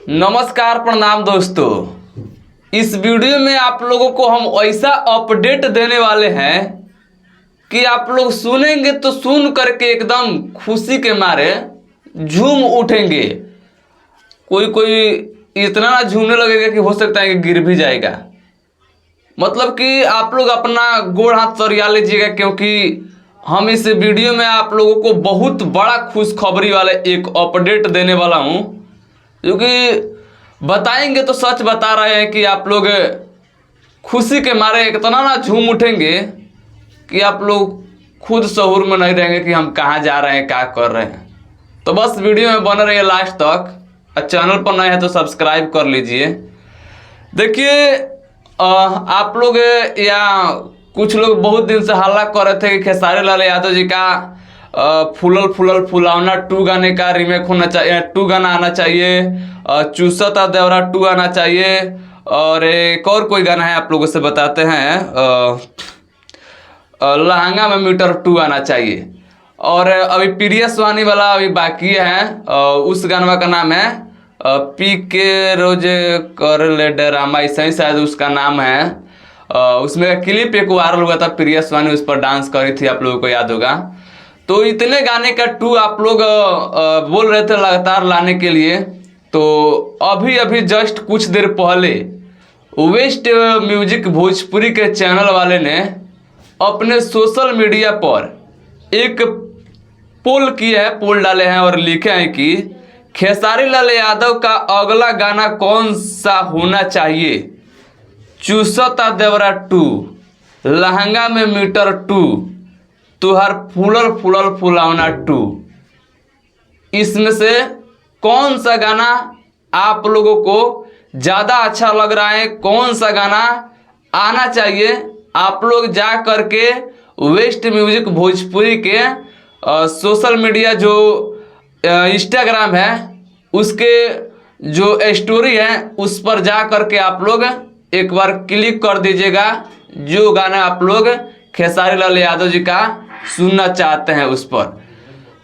नमस्कार प्रणाम दोस्तों। इस वीडियो में आप लोगों को हम ऐसा अपडेट देने वाले हैं कि आप लोग सुनेंगे तो सुन करके एकदम खुशी के मारे झूम उठेंगे। कोई कोई इतना ना झूमने लगेगा कि हो सकता है कि गिर भी जाएगा। मतलब कि आप लोग अपना गोड़ हाथ सरिया लीजिएगा, क्योंकि हम इस वीडियो में आप लोगों को बहुत बड़ा खुशखबरी वाले एक अपडेट देने वाला हूँ, क्योंकि बताएंगे तो सच बता रहे हैं कि आप लोग खुशी के मारे इतना ना झूम उठेंगे कि आप लोग खुद शऊर में नहीं रहेंगे कि हम कहाँ जा रहे हैं, क्या कर रहे हैं। तो बस वीडियो में बने रहिए लास्ट तक। चैनल पर नए हैं तो सब्सक्राइब कर लीजिए। देखिए, आप लोग या कुछ लोग बहुत दिन से हल्ला कर रहे थे कि खेसारी लाल यादव जी का फूलल फूलल फुलावना 2 गाने का रीमेक होना चाहिए, 2 गाना आना चाहिए, चूसता देवरा 2 आना चाहिए, और एक और कोई गाना है आप लोगों से बताते हैं, लहंगा में मीटर 2 आना चाहिए। और अभी प्रिया स्वानी वाला अभी बाकी है। उस गाना का नाम है पी के रोज कर ले डरामा, ऐसा ही शायद उसका नाम है। उसमें क्लिप एक वायरल हुआ था, प्रिया स्वानी उस पर डांस करी थी, आप लोगों को याद होगा। तो इतने गाने का 2 आप लोग बोल रहे थे लगातार लाने के लिए। तो अभी अभी जस्ट कुछ देर पहले वेस्ट म्यूजिक भोजपुरी के चैनल वाले ने अपने सोशल मीडिया पर एक पोल किया है, पोल डाले हैं और लिखे हैं कि खेसारी लाल यादव का अगला गाना कौन सा होना चाहिए। चूसता देवरा 2, लहंगा में मीटर 2, तुहार फूलल फूलल फुलावना 2। इसमें से कौन सा गाना आप लोगों को ज़्यादा अच्छा लग रहा है, कौन सा गाना आना चाहिए। आप लोग जा करके वेस्ट म्यूजिक भोजपुरी के सोशल मीडिया जो इंस्टाग्राम है उसके जो स्टोरी है उस पर जा करके आप लोग एक बार क्लिक कर दीजिएगा। जो गाना आप लोग खेसारी लाल यादव जी का सुनना चाहते हैं उस पर।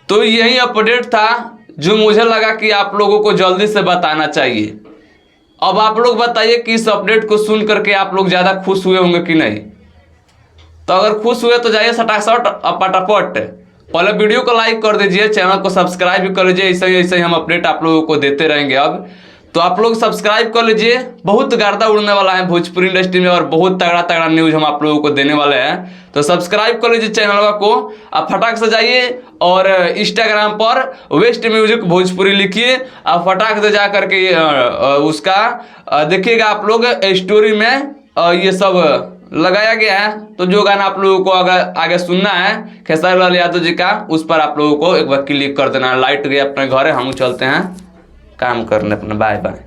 तो यही अपडेट था जो मुझे लगा कि आप लोगों को जल्दी से बताना चाहिए। अब आप लोग बताइए कि इस अपडेट को सुन करके आप लोग ज़्यादा खुश हुए होंगे कि नहीं। तो अगर खुश हुए तो जाइए सटासट फटाफट पहले वीडियो को लाइक कर दीजिए, चैनल को सब्सक्राइब भी कर लीजिए। ऐसे ही हम अपडेट आप लोगों को देते रहेंगे। अब तो आप लोग सब्सक्राइब कर लीजिए। बहुत गर्दा उड़ने वाला है भोजपुरी इंडस्ट्री में और बहुत तगड़ा तगड़ा न्यूज़ हम आप लोगों को देने वाले हैं। तो सब्सक्राइब कर लीजिए चैनल को। आप फटाक से जाइए और इंस्टाग्राम पर वेस्ट म्यूजिक भोजपुरी लिखिए। आप फटाक से जा करके उसका देखिएगा आप लोग स्टोरी में ये सब लगाया गया है। तो जो गाना आप लोगों को अगर आगे सुनना है खेसारी लाल यादव जी का, उस पर आप लोगों को एक बार क्लिक कर देना। लाइट गया अपने घर, हम चलते हैं काम करने अपना। Bye bye.